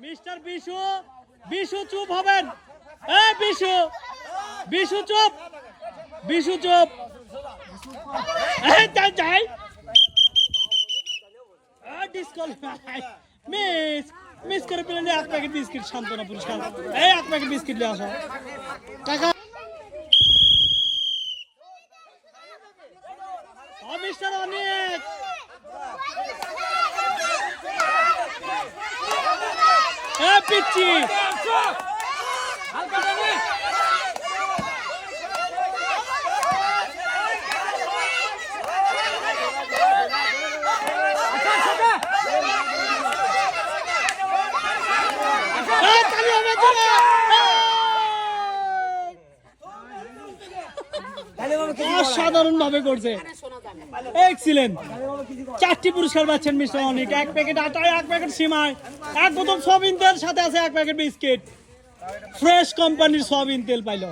Mister Bishu, Bishu চুপ হবেন। বিশু, বিশু চুপ, বিশু চুপ। যাই ডিসকোয়ালিফাই। মিস মিস করে পেলেন। এক প্যাকেট বিস্কিট সান্ত্বনা পুরস্কার। এক প্যাকেট বিস্কিট নিয়ে আসো টাকা। মিস্টার অনেক পিচ্ছি অসাধারণ ভাবে করছে। এক্সিলেন্ট। 4টি পুরস্কার পাচ্ছেন মিস্টার অনিক। 1 প্যাকেট আটা, 1 প্যাকেট সিমাই, 1 বোতল সয়াবিন তেল, সাথে আছে 1 প্যাকেট বিস্কিট। ফ্রেশ কোম্পানির সয়াবিন তেল পাইলো।